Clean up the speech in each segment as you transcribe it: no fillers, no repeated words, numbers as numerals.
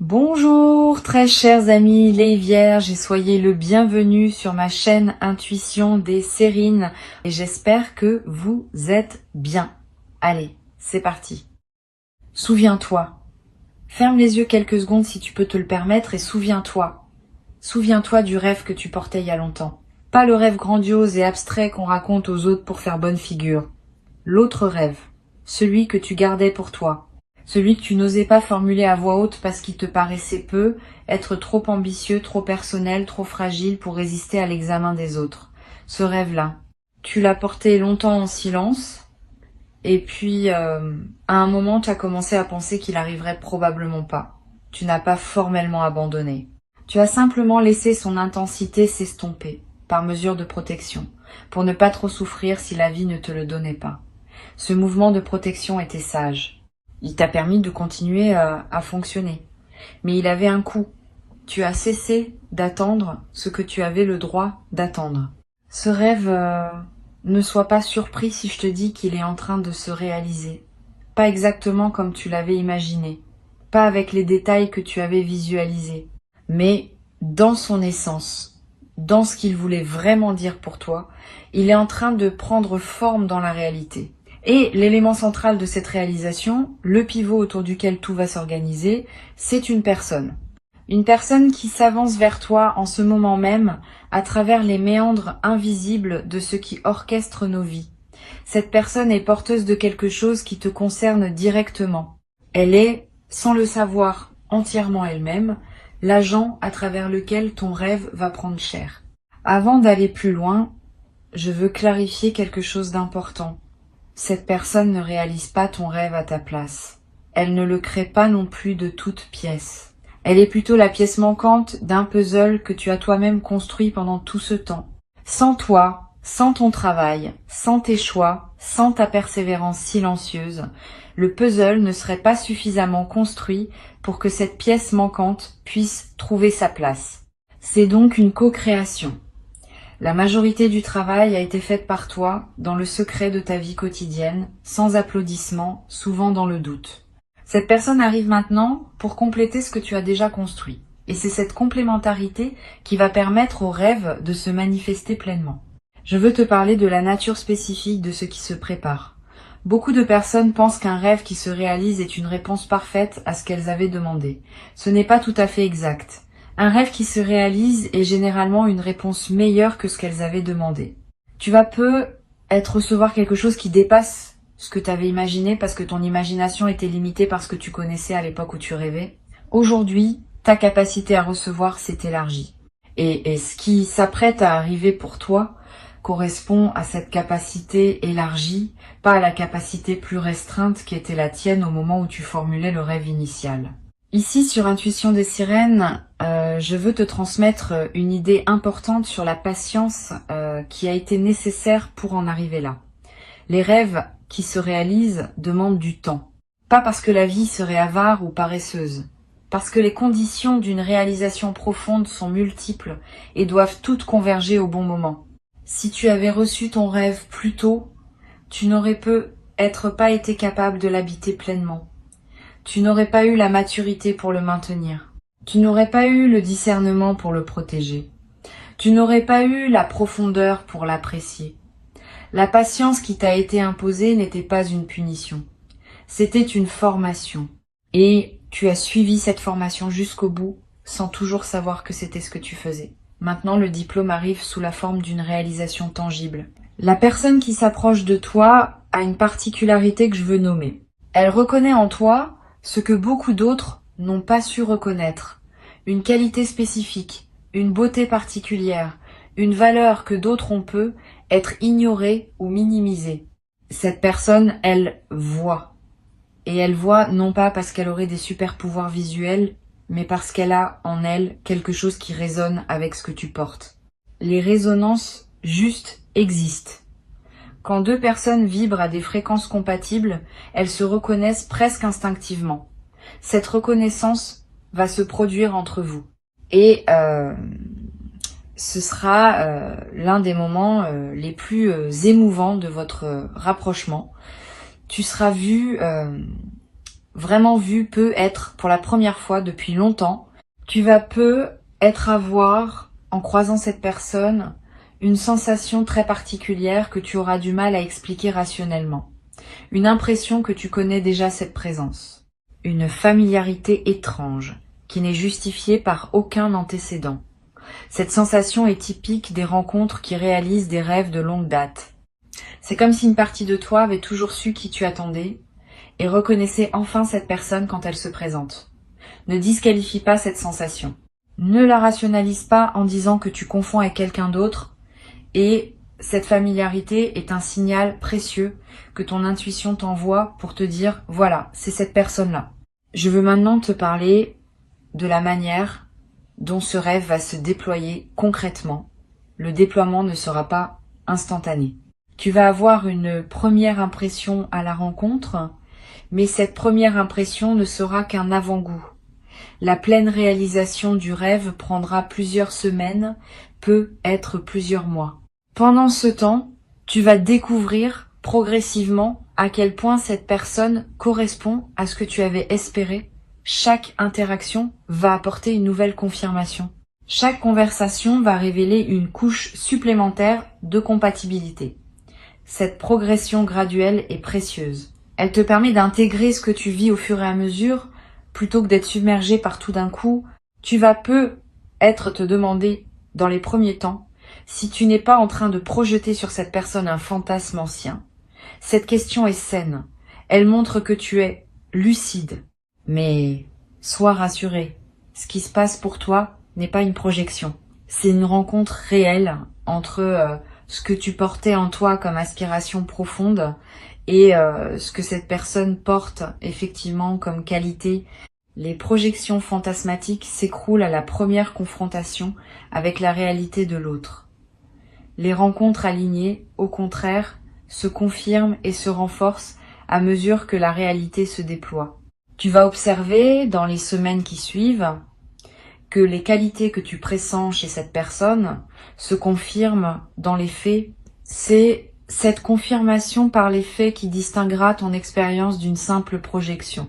Bonjour très chers amis les vierges et soyez le bienvenu sur ma chaîne Intuition des Sérines et j'espère que vous êtes bien. Allez, c'est parti. Souviens-toi. Ferme les yeux quelques secondes si tu peux te le permettre et souviens-toi. Souviens-toi du rêve que tu portais il y a longtemps. Pas le rêve grandiose et abstrait qu'on raconte aux autres pour faire bonne figure. L'autre rêve, celui que tu gardais pour toi. Celui que tu n'osais pas formuler à voix haute parce qu'il te paraissait peu, être trop ambitieux, trop personnel, trop fragile pour résister à l'examen des autres. Ce rêve-là, tu l'as porté longtemps en silence, et puis à un moment tu as commencé à penser qu'il arriverait probablement pas. Tu n'as pas formellement abandonné. Tu as simplement laissé son intensité s'estomper, par mesure de protection, pour ne pas trop souffrir si la vie ne te le donnait pas. Ce mouvement de protection était sage. Il t'a permis de continuer à fonctionner. Mais il avait un coût. Tu as cessé d'attendre ce que tu avais le droit d'attendre. Ce rêve, ne sois pas surpris si je te dis qu'il est en train de se réaliser. Pas exactement comme tu l'avais imaginé. Pas avec les détails que tu avais visualisés. Mais dans son essence, dans ce qu'il voulait vraiment dire pour toi, il est en train de prendre forme dans la réalité. Et l'élément central de cette réalisation, le pivot autour duquel tout va s'organiser, c'est une personne. Une personne qui s'avance vers toi en ce moment même à travers les méandres invisibles de ce qui orchestre nos vies. Cette personne est porteuse de quelque chose qui te concerne directement. Elle est, sans le savoir entièrement elle-même, l'agent à travers lequel ton rêve va prendre chair. Avant d'aller plus loin, je veux clarifier quelque chose d'important. Cette personne ne réalise pas ton rêve à ta place. Elle ne le crée pas non plus de toutes pièces. Elle est plutôt la pièce manquante d'un puzzle que tu as toi-même construit pendant tout ce temps. Sans toi, sans ton travail, sans tes choix, sans ta persévérance silencieuse, le puzzle ne serait pas suffisamment construit pour que cette pièce manquante puisse trouver sa place. C'est donc une co-création. La majorité du travail a été faite par toi, dans le secret de ta vie quotidienne, sans applaudissements, souvent dans le doute. Cette personne arrive maintenant pour compléter ce que tu as déjà construit. Et c'est cette complémentarité qui va permettre au rêve de se manifester pleinement. Je veux te parler de la nature spécifique de ce qui se prépare. Beaucoup de personnes pensent qu'un rêve qui se réalise est une réponse parfaite à ce qu'elles avaient demandé. Ce n'est pas tout à fait exact. Un rêve qui se réalise est généralement une réponse meilleure que ce qu'elles avaient demandé. Tu vas recevoir quelque chose qui dépasse ce que tu avais imaginé parce que ton imagination était limitée par ce que tu connaissais à l'époque où tu rêvais. Aujourd'hui, ta capacité à recevoir s'est élargie. Et ce qui s'apprête à arriver pour toi correspond à cette capacité élargie, pas à la capacité plus restreinte qui était la tienne au moment où tu formulais le rêve initial. Ici, sur Intuition des Sirènes, je veux te transmettre une idée importante sur la patience qui a été nécessaire pour en arriver là. Les rêves qui se réalisent demandent du temps. Pas parce que la vie serait avare ou paresseuse, parce que les conditions d'une réalisation profonde sont multiples et doivent toutes converger au bon moment. Si tu avais reçu ton rêve plus tôt, tu n'aurais peut-être pas été capable de l'habiter pleinement. Tu n'aurais pas eu la maturité pour le maintenir. Tu n'aurais pas eu le discernement pour le protéger. Tu n'aurais pas eu la profondeur pour l'apprécier. La patience qui t'a été imposée n'était pas une punition. C'était une formation. Et tu as suivi cette formation jusqu'au bout, sans toujours savoir que c'était ce que tu faisais. Maintenant, le diplôme arrive sous la forme d'une réalisation tangible. La personne qui s'approche de toi a une particularité que je veux nommer. Elle reconnaît en toi ce que beaucoup d'autres n'ont pas su reconnaître. Une qualité spécifique, une beauté particulière, une valeur que d'autres ont peu être ignorée ou minimisée. Cette personne, elle voit. Et elle voit non pas parce qu'elle aurait des super pouvoirs visuels, mais parce qu'elle a en elle quelque chose qui résonne avec ce que tu portes. Les résonances justes existent. Quand deux personnes vibrent à des fréquences compatibles, elles se reconnaissent presque instinctivement. Cette reconnaissance va se produire entre vous. Et ce sera l'un des moments les plus émouvants de votre rapprochement. Tu seras vu vraiment vu peut être pour la première fois depuis longtemps. Tu vas peu être avoir, en croisant cette personne, une sensation très particulière que tu auras du mal à expliquer rationnellement. Une impression que tu connais déjà cette présence. Une familiarité étrange, qui n'est justifiée par aucun antécédent. Cette sensation est typique des rencontres qui réalisent des rêves de longue date. C'est comme si une partie de toi avait toujours su qui tu attendais et reconnaissait enfin cette personne quand elle se présente. Ne disqualifie pas cette sensation. Ne la rationalise pas en disant que tu confonds avec quelqu'un d'autre, et cette familiarité est un signal précieux que ton intuition t'envoie pour te dire « voilà, c'est cette personne-là ». Je veux maintenant te parler de la manière dont ce rêve va se déployer concrètement. Le déploiement ne sera pas instantané. Tu vas avoir une première impression à la rencontre, mais cette première impression ne sera qu'un avant-goût. La pleine réalisation du rêve prendra plusieurs semaines, peut être plusieurs mois. Pendant ce temps, tu vas découvrir progressivement à quel point cette personne correspond à ce que tu avais espéré. Chaque interaction va apporter une nouvelle confirmation. Chaque conversation va révéler une couche supplémentaire de compatibilité. Cette progression graduelle est précieuse. Elle te permet d'intégrer ce que tu vis au fur et à mesure, plutôt que d'être submergé par tout d'un coup. Tu vas peut-être te demander, dans les premiers temps, si tu n'es pas en train de projeter sur cette personne un fantasme ancien. Cette question est saine. Elle montre que tu es lucide. Mais sois rassuré, ce qui se passe pour toi n'est pas une projection. C'est une rencontre réelle entre ce que tu portais en toi comme aspiration profonde et ce que cette personne porte effectivement comme qualité. Les projections fantasmatiques s'écroulent à la première confrontation avec la réalité de l'autre. Les rencontres alignées, au contraire, se confirment et se renforcent à mesure que la réalité se déploie. Tu vas observer, dans les semaines qui suivent, que les qualités que tu pressens chez cette personne se confirment dans les faits. C'est cette confirmation par les faits qui distinguera ton expérience d'une simple projection.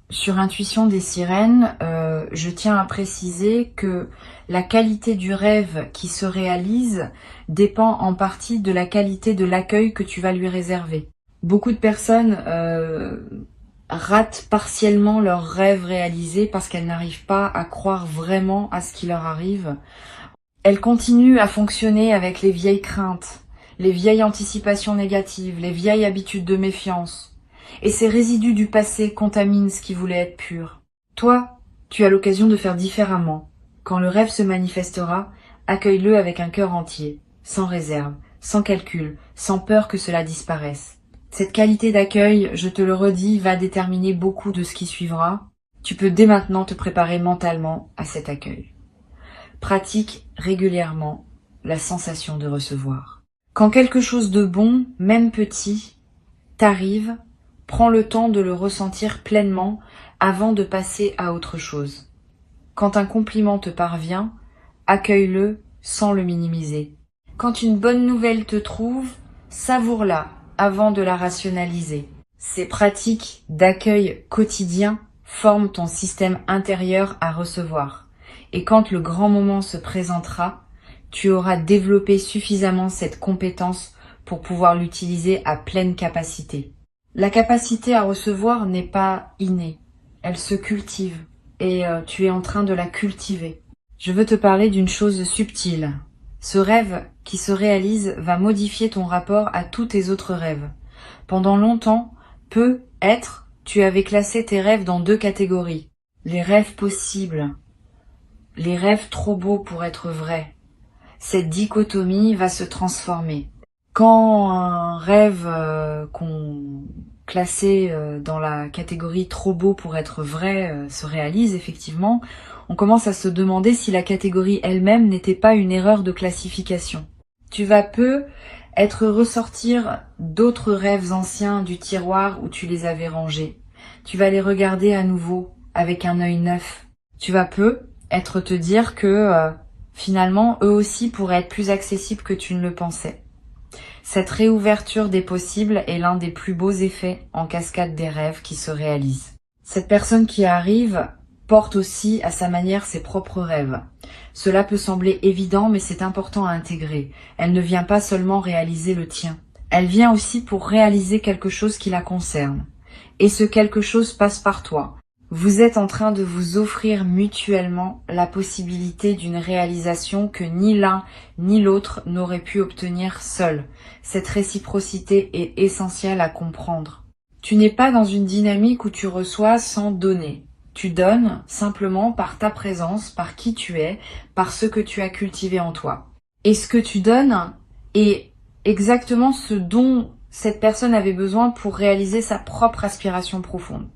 Sur Intuition des sirènes, je tiens à préciser que la qualité du rêve qui se réalise dépend en partie de la qualité de l'accueil que tu vas lui réserver. Beaucoup de personnes ratent partiellement leurs rêves réalisés parce qu'elles n'arrivent pas à croire vraiment à ce qui leur arrive. Elles continuent à fonctionner avec les vieilles craintes, les vieilles anticipations négatives, les vieilles habitudes de méfiance. Et ces résidus du passé contaminent ce qui voulait être pur. Toi, tu as l'occasion de faire différemment. Quand le rêve se manifestera, accueille-le avec un cœur entier, sans réserve, sans calcul, sans peur que cela disparaisse. Cette qualité d'accueil, je te le redis, va déterminer beaucoup de ce qui suivra. Tu peux dès maintenant te préparer mentalement à cet accueil. Pratique régulièrement la sensation de recevoir. Quand quelque chose de bon, même petit, t'arrive, prends le temps de le ressentir pleinement avant de passer à autre chose. Quand un compliment te parvient, accueille-le sans le minimiser. Quand une bonne nouvelle te trouve, savoure-la avant de la rationaliser. Ces pratiques d'accueil quotidien forment ton système intérieur à recevoir. Et quand le grand moment se présentera, tu auras développé suffisamment cette compétence pour pouvoir l'utiliser à pleine capacité. La capacité à recevoir n'est pas innée, elle se cultive et tu es en train de la cultiver. Je veux te parler d'une chose subtile. Ce rêve qui se réalise va modifier ton rapport à tous tes autres rêves. Pendant longtemps, peut-être, tu avais classé tes rêves dans deux catégories. Les rêves possibles, les rêves trop beaux pour être vrais. Cette dichotomie va se transformer. Quand un rêve qu'on classait dans la catégorie trop beau pour être vrai se réalise effectivement, on commence à se demander si la catégorie elle-même n'était pas une erreur de classification. Tu vas être ressortir d'autres rêves anciens du tiroir où tu les avais rangés. Tu vas les regarder à nouveau avec un œil neuf. Tu vas être te dire que finalement eux aussi pourraient être plus accessibles que tu ne le pensais. Cette réouverture des possibles est l'un des plus beaux effets en cascade des rêves qui se réalisent. Cette personne qui arrive porte aussi à sa manière ses propres rêves. Cela peut sembler évident, mais c'est important à intégrer. Elle ne vient pas seulement réaliser le tien. Elle vient aussi pour réaliser quelque chose qui la concerne. Et ce quelque chose passe par toi. Vous êtes en train de vous offrir mutuellement la possibilité d'une réalisation que ni l'un ni l'autre n'aurait pu obtenir seul. Cette réciprocité est essentielle à comprendre. Tu n'es pas dans une dynamique où tu reçois sans donner. Tu donnes simplement par ta présence, par qui tu es, par ce que tu as cultivé en toi. Et ce que tu donnes est exactement ce dont cette personne avait besoin pour réaliser sa propre aspiration profonde.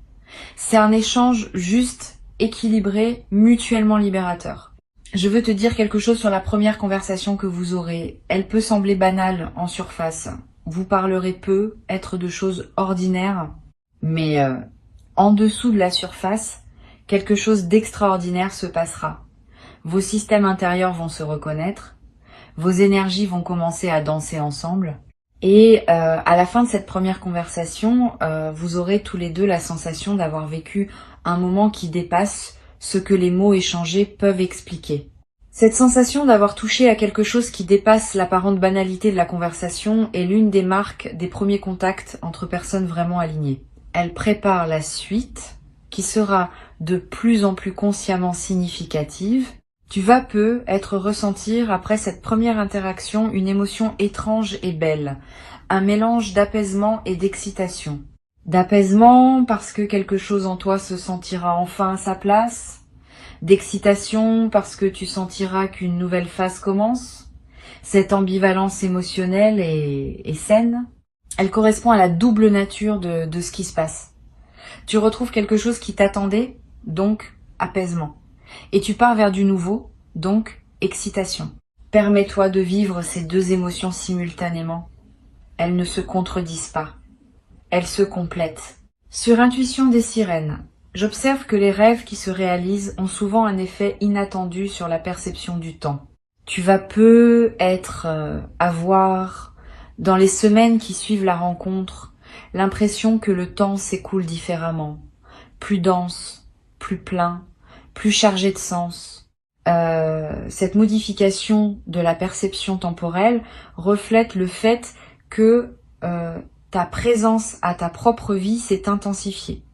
C'est un échange juste, équilibré, mutuellement libérateur. Je veux te dire quelque chose sur la première conversation que vous aurez. Elle peut sembler banale en surface. Vous parlerez peu, être de choses ordinaires, mais en dessous de la surface, quelque chose d'extraordinaire se passera. Vos systèmes intérieurs vont se reconnaître, vos énergies vont commencer à danser ensemble, et à la fin de cette première conversation, vous aurez tous les deux la sensation d'avoir vécu un moment qui dépasse ce que les mots échangés peuvent expliquer. Cette sensation d'avoir touché à quelque chose qui dépasse l'apparente banalité de la conversation est l'une des marques des premiers contacts entre personnes vraiment alignées. Elle prépare la suite, qui sera de plus en plus consciemment significative. Tu vas peu être ressentir après cette première interaction une émotion étrange et belle, un mélange d'apaisement et d'excitation. D'apaisement parce que quelque chose en toi se sentira enfin à sa place, d'excitation parce que tu sentiras qu'une nouvelle phase commence. Cette ambivalence émotionnelle est saine. Elle correspond à la double nature de ce qui se passe. Tu retrouves quelque chose qui t'attendait, donc apaisement. Et tu pars vers du nouveau, donc excitation. Permets-toi de vivre ces deux émotions simultanément. Elles ne se contredisent pas. Elles se complètent. Sur Intuition des sirènes, j'observe que les rêves qui se réalisent ont souvent un effet inattendu sur la perception du temps. Tu vas peu avoir, dans les semaines qui suivent la rencontre, l'impression que le temps s'écoule différemment, plus dense, plus plein, plus chargé de sens. Cette modification de la perception temporelle reflète le fait que ta présence à ta propre vie s'est intensifiée.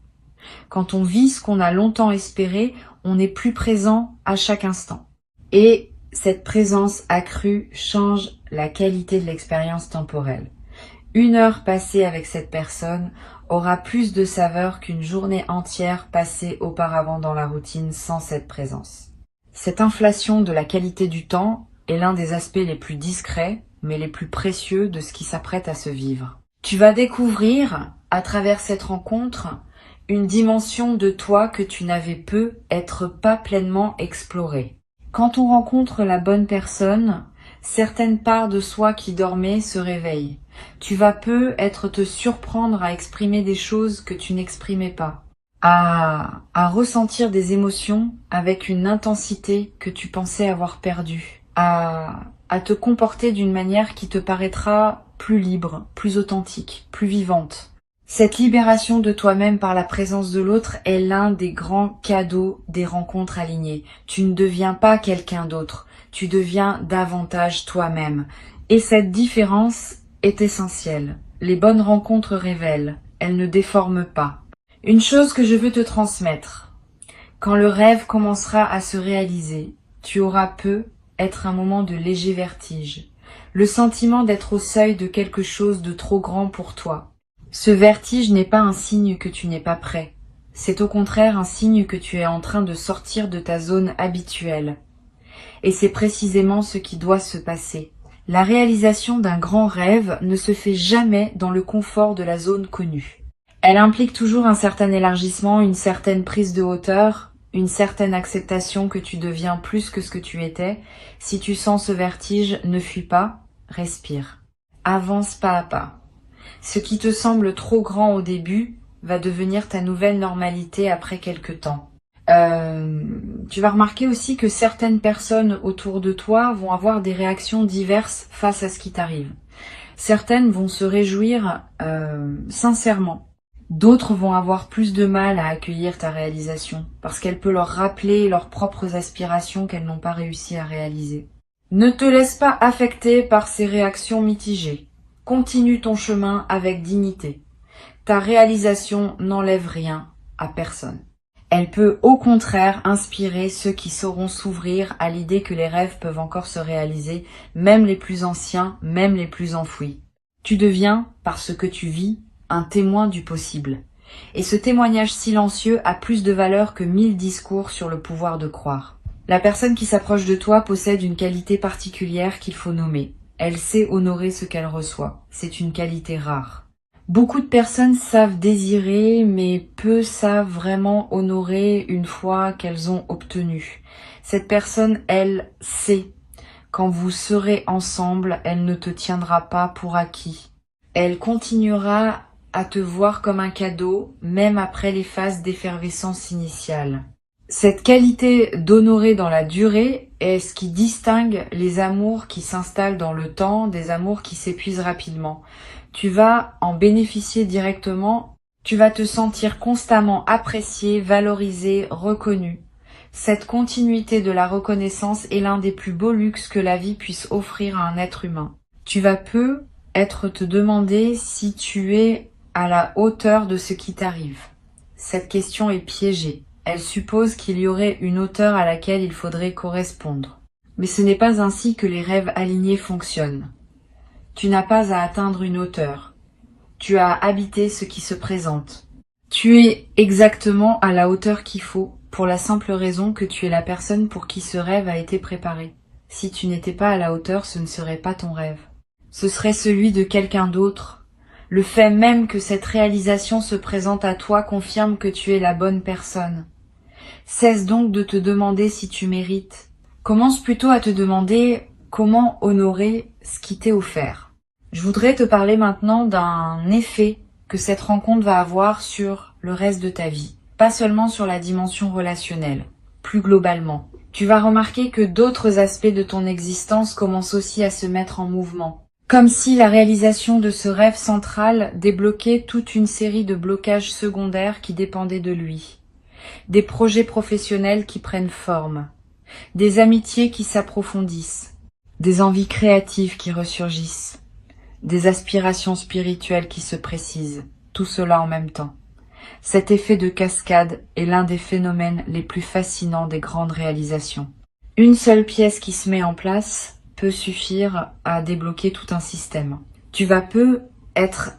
Quand on vit ce qu'on a longtemps espéré, on est plus présent à chaque instant. Et cette présence accrue change la qualité de l'expérience temporelle. 1 heure passée avec cette personne aura plus de saveur qu'une journée entière passée auparavant dans la routine sans cette présence. Cette inflation de la qualité du temps est l'un des aspects les plus discrets, mais les plus précieux de ce qui s'apprête à se vivre. Tu vas découvrir, à travers cette rencontre, une dimension de toi que tu n'avais pas pleinement explorée. Quand on rencontre la bonne personne, certaines parts de soi qui dormaient se réveillent. Tu vas te surprendre à exprimer des choses que tu n'exprimais pas, à ressentir des émotions avec une intensité que tu pensais avoir perdue, à te comporter d'une manière qui te paraîtra plus libre, plus authentique, plus vivante. Cette libération de toi-même par la présence de l'autre est l'un des grands cadeaux des rencontres alignées. Tu ne deviens pas quelqu'un d'autre, tu deviens davantage toi-même. Et cette différence est essentielle. Les bonnes rencontres révèlent, elles ne déforment pas. Une chose que je veux te transmettre, quand le rêve commencera à se réaliser, tu auras être un moment de léger vertige, le sentiment d'être au seuil de quelque chose de trop grand pour toi. Ce vertige n'est pas un signe que tu n'es pas prêt, c'est au contraire un signe que tu es en train de sortir de ta zone habituelle. Et c'est précisément ce qui doit se passer. La réalisation d'un grand rêve ne se fait jamais dans le confort de la zone connue. Elle implique toujours un certain élargissement, une certaine prise de hauteur, une certaine acceptation que tu deviens plus que ce que tu étais. Si tu sens ce vertige, ne fuis pas, respire. Avance pas à pas. Ce qui te semble trop grand au début va devenir ta nouvelle normalité après quelque temps. Tu vas remarquer aussi que certaines personnes autour de toi vont avoir des réactions diverses face à ce qui t'arrive. Certaines vont se réjouir sincèrement D'autres vont avoir plus de mal à accueillir ta réalisation, parce qu'elle peut leur rappeler leurs propres aspirations qu'elles n'ont pas réussi à réaliser. Ne te laisse pas affecter par ces réactions mitigées. Continue ton chemin avec dignité. Ta réalisation n'enlève rien à personne. Elle peut au contraire inspirer ceux qui sauront s'ouvrir à l'idée que les rêves peuvent encore se réaliser, même les plus anciens, même les plus enfouis. Tu deviens, par ce que tu vis, un témoin du possible. Et ce témoignage silencieux a plus de valeur que 1000 discours sur le pouvoir de croire. La personne qui s'approche de toi possède une qualité particulière qu'il faut nommer. Elle sait honorer ce qu'elle reçoit. C'est une qualité rare. Beaucoup de personnes savent désirer, mais peu savent vraiment honorer une fois qu'elles ont obtenu. Cette personne, elle sait. Quand vous serez ensemble, elle ne te tiendra pas pour acquis. Elle continuera à te voir comme un cadeau, même après les phases d'effervescence initiale. Cette qualité d'honorer dans la durée est ce qui distingue les amours qui s'installent dans le temps des amours qui s'épuisent rapidement. Tu vas en bénéficier directement, tu vas te sentir constamment apprécié, valorisé, reconnu. Cette continuité de la reconnaissance est l'un des plus beaux luxes que la vie puisse offrir à un être humain. Tu vas peu être te demander si tu es à la hauteur de ce qui t'arrive. Cette question est piégée. Elle suppose qu'il y aurait une hauteur à laquelle il faudrait correspondre. Mais ce n'est pas ainsi que les rêves alignés fonctionnent. Tu n'as pas à atteindre une hauteur. Tu as habité ce qui se présente. Tu es exactement à la hauteur qu'il faut, pour la simple raison que tu es la personne pour qui ce rêve a été préparé. Si tu n'étais pas à la hauteur, ce ne serait pas ton rêve. Ce serait celui de quelqu'un d'autre. Le fait même que cette réalisation se présente à toi confirme que tu es la bonne personne. Cesse donc de te demander si tu mérites. Commence plutôt à te demander comment honorer ce qui t'est offert. Je voudrais te parler maintenant d'un effet que cette rencontre va avoir sur le reste de ta vie. Pas seulement sur la dimension relationnelle, plus globalement. Tu vas remarquer que d'autres aspects de ton existence commencent aussi à se mettre en mouvement. Comme si la réalisation de ce rêve central débloquait toute une série de blocages secondaires qui dépendaient de lui. Des projets professionnels qui prennent forme. Des amitiés qui s'approfondissent. Des envies créatives qui ressurgissent. Des aspirations spirituelles qui se précisent. Tout cela en même temps. Cet effet de cascade est l'un des phénomènes les plus fascinants des grandes réalisations. Une seule pièce qui se met en place peut suffire à débloquer tout un système. Tu vas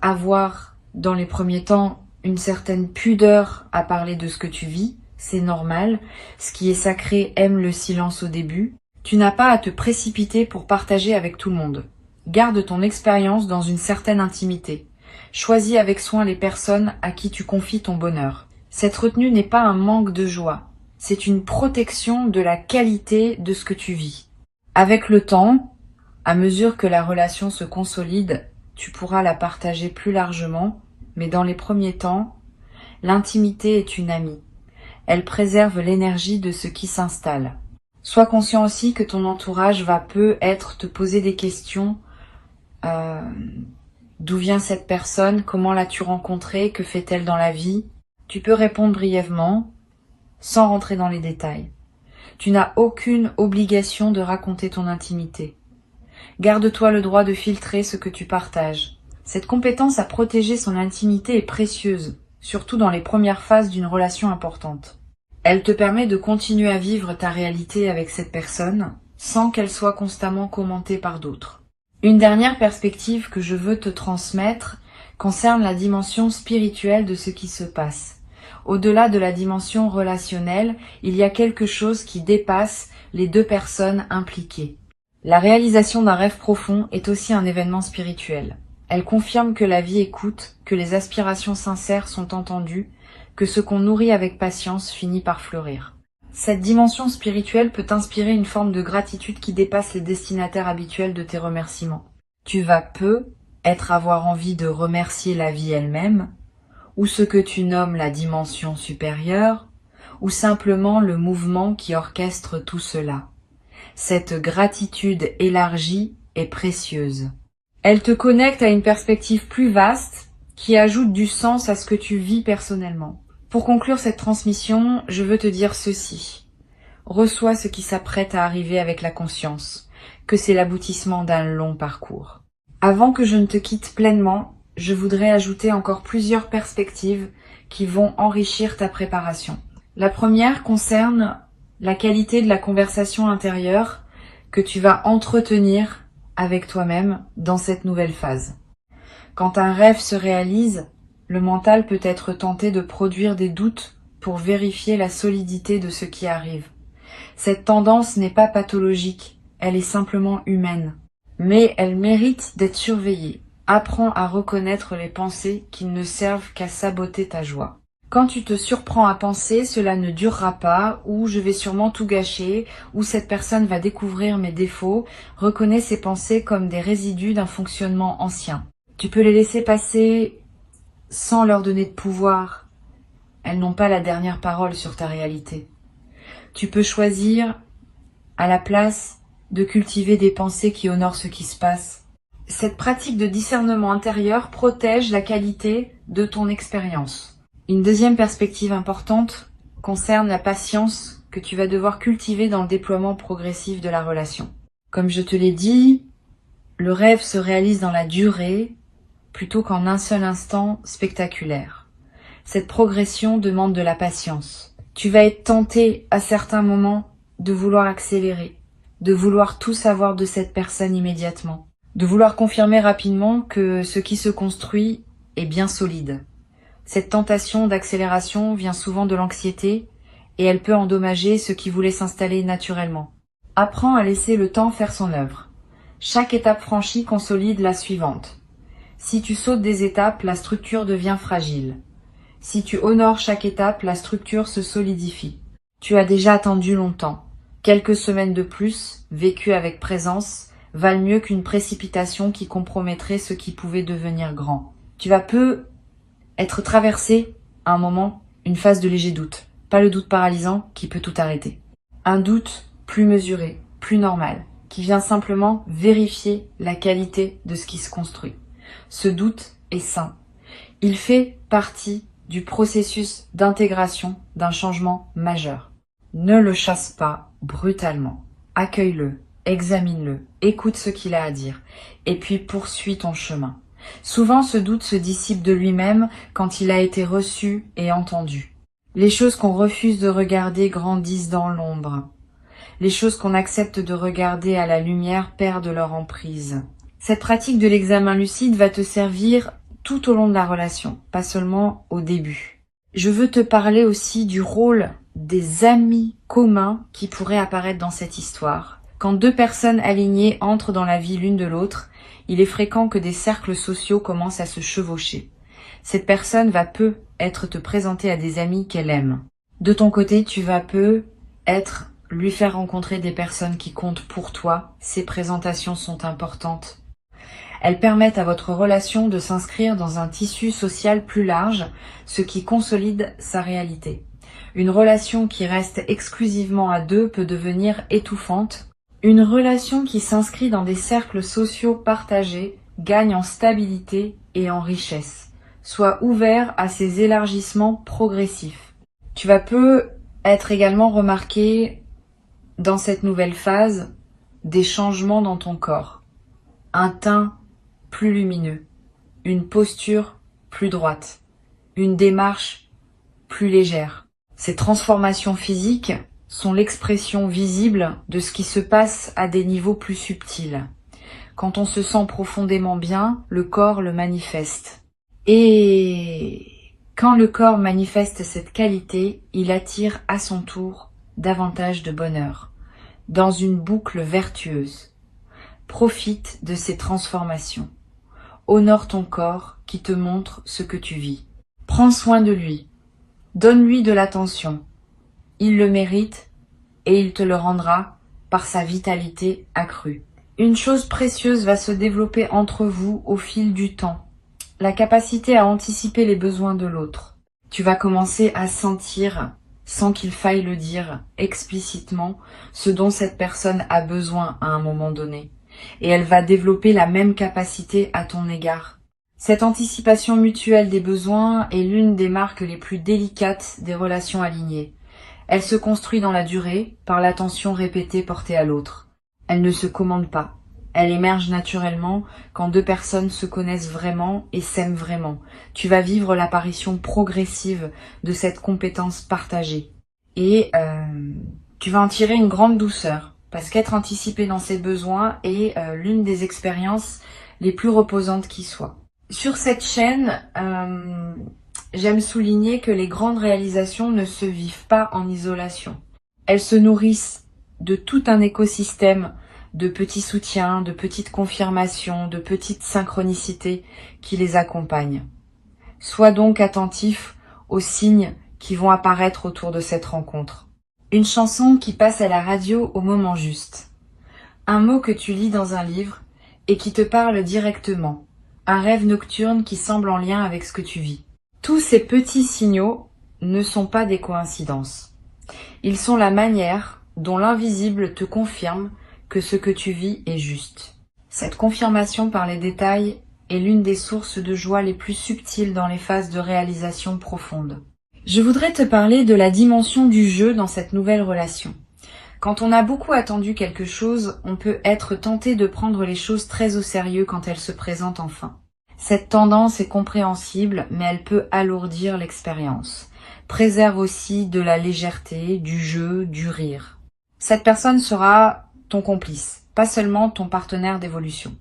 avoir dans les premiers temps une certaine pudeur à parler de ce que tu vis, c'est normal. Ce qui est sacré aime le silence au début. Tu n'as pas à te précipiter pour partager avec tout le monde. Garde ton expérience dans une certaine intimité. Choisis avec soin les personnes à qui tu confies ton bonheur. Cette retenue n'est pas un manque de joie, c'est une protection de la qualité de ce que tu vis. Avec le temps, à mesure que la relation se consolide, tu pourras la partager plus largement, mais dans les premiers temps, l'intimité est une amie. Elle préserve l'énergie de ce qui s'installe. Sois conscient aussi que ton entourage va peut-être te poser des questions. D'où vient cette personne? Comment l'as-tu rencontrée? Que fait-elle dans la vie? Tu peux répondre brièvement, sans rentrer dans les détails. Tu n'as aucune obligation de raconter ton intimité. Garde-toi le droit de filtrer ce que tu partages. Cette compétence à protéger son intimité est précieuse, surtout dans les premières phases d'une relation importante. Elle te permet de continuer à vivre ta réalité avec cette personne, sans qu'elle soit constamment commentée par d'autres. Une dernière perspective que je veux te transmettre concerne la dimension spirituelle de ce qui se passe. Au-delà de la dimension relationnelle, il y a quelque chose qui dépasse les deux personnes impliquées. La réalisation d'un rêve profond est aussi un événement spirituel. Elle confirme que la vie écoute, que les aspirations sincères sont entendues, que ce qu'on nourrit avec patience finit par fleurir. Cette dimension spirituelle peut inspirer une forme de gratitude qui dépasse les destinataires habituels de tes remerciements. Tu vas avoir envie de remercier la vie elle-même, ou ce que tu nommes la dimension supérieure, ou simplement le mouvement qui orchestre tout cela. Cette gratitude élargie est précieuse. Elle te connecte à une perspective plus vaste qui ajoute du sens à ce que tu vis personnellement. Pour conclure cette transmission, je veux te dire ceci. Reçois ce qui s'apprête à arriver avec la conscience, que c'est l'aboutissement d'un long parcours. Avant que je ne te quitte pleinement, je voudrais ajouter encore plusieurs perspectives qui vont enrichir ta préparation. La première concerne la qualité de la conversation intérieure que tu vas entretenir avec toi-même dans cette nouvelle phase. Quand un rêve se réalise, le mental peut être tenté de produire des doutes pour vérifier la solidité de ce qui arrive. Cette tendance n'est pas pathologique, elle est simplement humaine. Mais elle mérite d'être surveillée. Apprends à reconnaître les pensées qui ne servent qu'à saboter ta joie. Quand tu te surprends à penser, cela ne durera pas, ou je vais sûrement tout gâcher, ou cette personne va découvrir mes défauts, reconnais ces pensées comme des résidus d'un fonctionnement ancien. Tu peux les laisser passer sans leur donner de pouvoir. Elles n'ont pas la dernière parole sur ta réalité. Tu peux choisir, à la place, de cultiver des pensées qui honorent ce qui se passe. Cette pratique de discernement intérieur protège la qualité de ton expérience. Une deuxième perspective importante concerne la patience que tu vas devoir cultiver dans le déploiement progressif de la relation. Comme je te l'ai dit, le rêve se réalise dans la durée plutôt qu'en un seul instant spectaculaire. Cette progression demande de la patience. Tu vas être tenté à certains moments de vouloir accélérer, de vouloir tout savoir de cette personne immédiatement, de vouloir confirmer rapidement que ce qui se construit est bien solide. Cette tentation d'accélération vient souvent de l'anxiété et elle peut endommager ce qui voulait s'installer naturellement. Apprends à laisser le temps faire son œuvre. Chaque étape franchie consolide la suivante. Si tu sautes des étapes, la structure devient fragile. Si tu honores chaque étape, la structure se solidifie. Tu as déjà attendu longtemps. Quelques semaines de plus, vécues avec présence, valent mieux qu'une précipitation qui compromettrait ce qui pouvait devenir grand. Tu vas peu être traversé, à un moment, une phase de léger doute. Pas le doute paralysant qui peut tout arrêter. Un doute plus mesuré, plus normal, qui vient simplement vérifier la qualité de ce qui se construit. Ce doute est sain. Il fait partie du processus d'intégration d'un changement majeur. Ne le chasse pas brutalement. Accueille-le, examine-le, écoute ce qu'il a à dire, et puis poursuis ton chemin. Souvent, ce doute se dissipe de lui-même quand il a été reçu et entendu. Les choses qu'on refuse de regarder grandissent dans l'ombre. Les choses qu'on accepte de regarder à la lumière perdent leur emprise. Cette pratique de l'examen lucide va te servir tout au long de la relation, pas seulement au début. Je veux te parler aussi du rôle des amis communs qui pourraient apparaître dans cette histoire. Quand deux personnes alignées entrent dans la vie l'une de l'autre, il est fréquent que des cercles sociaux commencent à se chevaucher. Cette personne va peu être te présenter à des amis qu'elle aime. De ton côté, tu vas peu être lui faire rencontrer des personnes qui comptent pour toi. Ces présentations sont importantes. Elles permettent à votre relation de s'inscrire dans un tissu social plus large, ce qui consolide sa réalité. Une relation qui reste exclusivement à deux peut devenir étouffante. Une relation qui s'inscrit dans des cercles sociaux partagés gagne en stabilité et en richesse. Sois ouvert à ces élargissements progressifs. Tu vas peu être également remarqué dans cette nouvelle phase des changements dans ton corps. Un teint plus lumineux, une posture plus droite, une démarche plus légère. Ces transformations physiques sont l'expression visible de ce qui se passe à des niveaux plus subtils. Quand on se sent profondément bien, le corps le manifeste. Et quand le corps manifeste cette qualité, il attire à son tour davantage de bonheur, dans une boucle vertueuse. Profite de ces transformations. Honore ton corps qui te montre ce que tu vis. Prends soin de lui. Donne-lui de l'attention. Il le mérite et il te le rendra par sa vitalité accrue. Une chose précieuse va se développer entre vous au fil du temps. La capacité à anticiper les besoins de l'autre. Tu vas commencer à sentir, sans qu'il faille le dire explicitement, ce dont cette personne a besoin à un moment donné. Et elle va développer la même capacité à ton égard. Cette anticipation mutuelle des besoins est l'une des marques les plus délicates des relations alignées. Elle se construit dans la durée par l'attention répétée portée à l'autre. Elle ne se commande pas. Elle émerge naturellement quand deux personnes se connaissent vraiment et s'aiment vraiment. Tu vas vivre l'apparition progressive de cette compétence partagée. Et tu vas en tirer une grande douceur, parce qu'être anticipé dans ses besoins est l'une des expériences les plus reposantes qui soient. Sur cette chaîne, j'aime souligner que les grandes réalisations ne se vivent pas en isolation. Elles se nourrissent de tout un écosystème de petits soutiens, de petites confirmations, de petites synchronicités qui les accompagnent. Sois donc attentif aux signes qui vont apparaître autour de cette rencontre. Une chanson qui passe à la radio au moment juste. Un mot que tu lis dans un livre et qui te parle directement. Un rêve nocturne qui semble en lien avec ce que tu vis. Tous ces petits signaux ne sont pas des coïncidences. Ils sont la manière dont l'invisible te confirme que ce que tu vis est juste. Cette confirmation par les détails est l'une des sources de joie les plus subtiles dans les phases de réalisation profonde. Je voudrais te parler de la dimension du jeu dans cette nouvelle relation. Quand on a beaucoup attendu quelque chose, on peut être tenté de prendre les choses très au sérieux quand elles se présentent enfin. Cette tendance est compréhensible, mais elle peut alourdir l'expérience. Préserve aussi de la légèreté, du jeu, du rire. Cette personne sera ton complice, pas seulement ton partenaire d'évolution.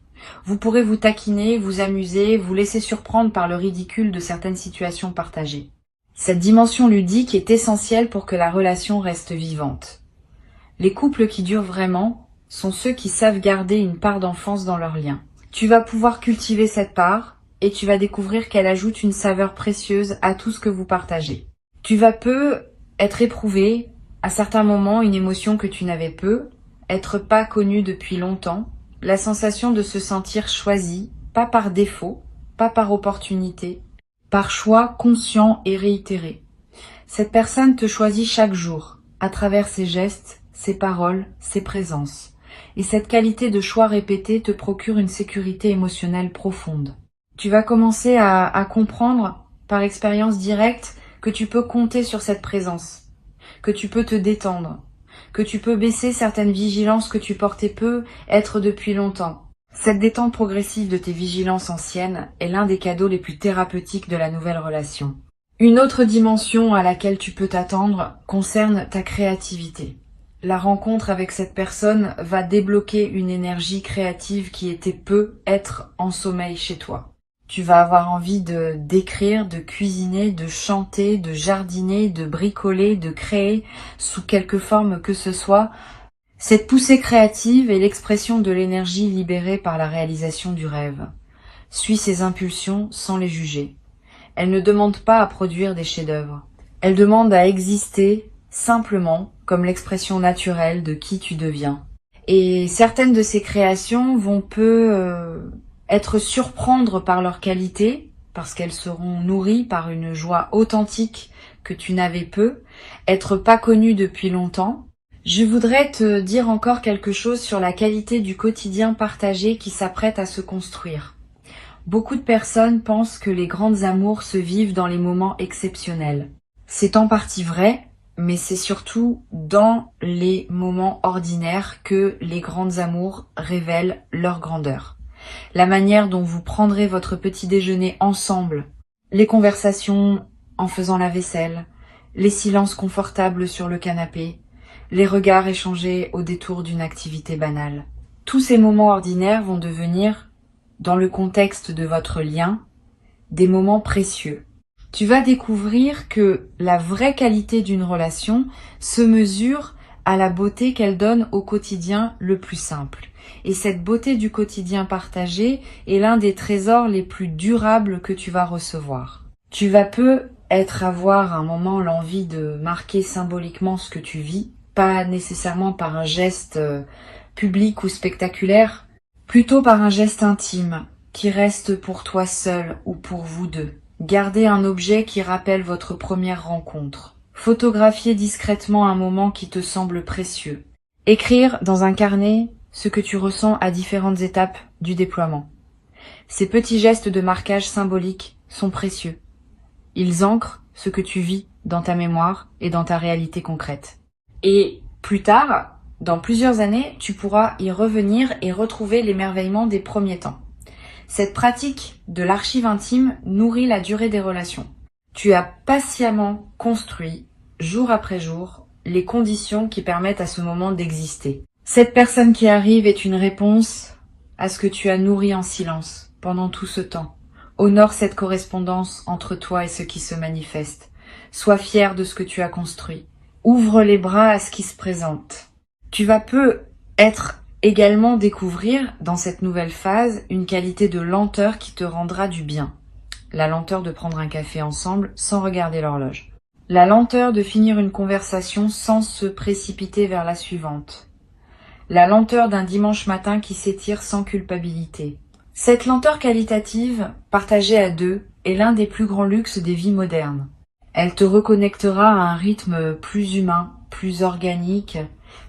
Vous pourrez vous taquiner, vous amuser, vous laisser surprendre par le ridicule de certaines situations partagées. Cette dimension ludique est essentielle pour que la relation reste vivante. Les couples qui durent vraiment sont ceux qui savent garder une part d'enfance dans leur lien. Tu vas pouvoir cultiver cette part et tu vas découvrir qu'elle ajoute une saveur précieuse à tout ce que vous partagez. Tu vas peu être éprouvé, à certains moments, une émotion que tu n'avais peu, être pas connu depuis longtemps, la sensation de se sentir choisi, pas par défaut, pas par opportunité, par choix conscient et réitéré. Cette personne te choisit chaque jour, à travers ses gestes, ses paroles, ses présences. Et cette qualité de choix répété te procure une sécurité émotionnelle profonde. Tu vas commencer à comprendre, par expérience directe, que tu peux compter sur cette présence, que tu peux te détendre, que tu peux baisser certaines vigilances que tu portais peu, être depuis longtemps. Cette détente progressive de tes vigilances anciennes est l'un des cadeaux les plus thérapeutiques de la nouvelle relation. Une autre dimension à laquelle tu peux t'attendre concerne ta créativité. La rencontre avec cette personne va débloquer une énergie créative qui était peu être en sommeil chez toi. Tu vas avoir envie d'écrire, de cuisiner, de chanter, de jardiner, de bricoler, de créer, sous quelque forme que ce soit. Cette poussée créative est l'expression de l'énergie libérée par la réalisation du rêve. Suis ses impulsions sans les juger. Elle ne demande pas à produire des chefs-d'œuvre. Elle demande à exister simplement comme l'expression naturelle de qui tu deviens. Et certaines de ces créations vont être surprendre par leur qualité, parce qu'elles seront nourries par une joie authentique que tu n'avais peu, être pas connues depuis longtemps. Je voudrais te dire encore quelque chose sur la qualité du quotidien partagé qui s'apprête à se construire. Beaucoup de personnes pensent que les grandes amours se vivent dans les moments exceptionnels. C'est en partie vrai, mais c'est surtout dans les moments ordinaires que les grandes amours révèlent leur grandeur. La manière dont vous prendrez votre petit déjeuner ensemble, les conversations en faisant la vaisselle, les silences confortables sur le canapé, les regards échangés au détour d'une activité banale. Tous ces moments ordinaires vont devenir, dans le contexte de votre lien, des moments précieux. Tu vas découvrir que la vraie qualité d'une relation se mesure à la beauté qu'elle donne au quotidien le plus simple. Et cette beauté du quotidien partagé est l'un des trésors les plus durables que tu vas recevoir. Tu vas avoir un moment l'envie de marquer symboliquement ce que tu vis, pas nécessairement par un geste public ou spectaculaire, plutôt par un geste intime qui reste pour toi seul ou pour vous deux. Gardez un objet qui rappelle votre première rencontre. Photographiez discrètement un moment qui te semble précieux. Écrire dans un carnet ce que tu ressens à différentes étapes du déploiement. Ces petits gestes de marquage symbolique sont précieux. Ils ancrent ce que tu vis dans ta mémoire et dans ta réalité concrète. Et plus tard, dans plusieurs années, tu pourras y revenir et retrouver l'émerveillement des premiers temps. Cette pratique de l'archive intime nourrit la durée des relations. Tu as patiemment construit, jour après jour, les conditions qui permettent à ce moment d'exister. Cette personne qui arrive est une réponse à ce que tu as nourri en silence pendant tout ce temps. Honore cette correspondance entre toi et ce qui se manifeste. Sois fier de ce que tu as construit. Ouvre les bras à ce qui se présente. Tu vas peut-être également découvrir dans cette nouvelle phase une qualité de lenteur qui te rendra du bien. La lenteur de prendre un café ensemble sans regarder l'horloge. La lenteur de finir une conversation sans se précipiter vers la suivante. La lenteur d'un dimanche matin qui s'étire sans culpabilité. Cette lenteur qualitative, partagée à deux, est l'un des plus grands luxes des vies modernes. Elle te reconnectera à un rythme plus humain, plus organique,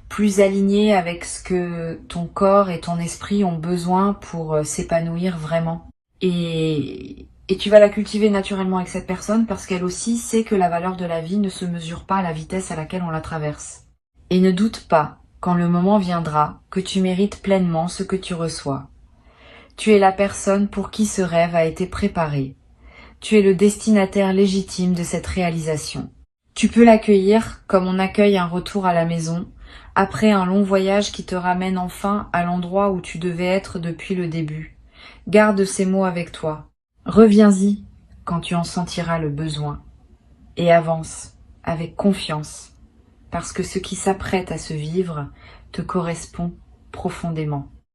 plus aligné avec ce que ton corps et ton esprit ont besoin pour s'épanouir vraiment. Et tu vas la cultiver naturellement avec cette personne parce qu'elle aussi sait que la valeur de la vie ne se mesure pas à la vitesse à laquelle on la traverse. Et ne doute pas, quand le moment viendra, que tu mérites pleinement ce que tu reçois. Tu es la personne pour qui ce rêve a été préparé. Tu es le destinataire légitime de cette réalisation. Tu peux l'accueillir comme on accueille un retour à la maison, après un long voyage qui te ramène enfin à l'endroit où tu devais être depuis le début. Garde ces mots avec toi. Reviens-y quand tu en sentiras le besoin. Et avance avec confiance, parce que ce qui s'apprête à se vivre te correspond profondément.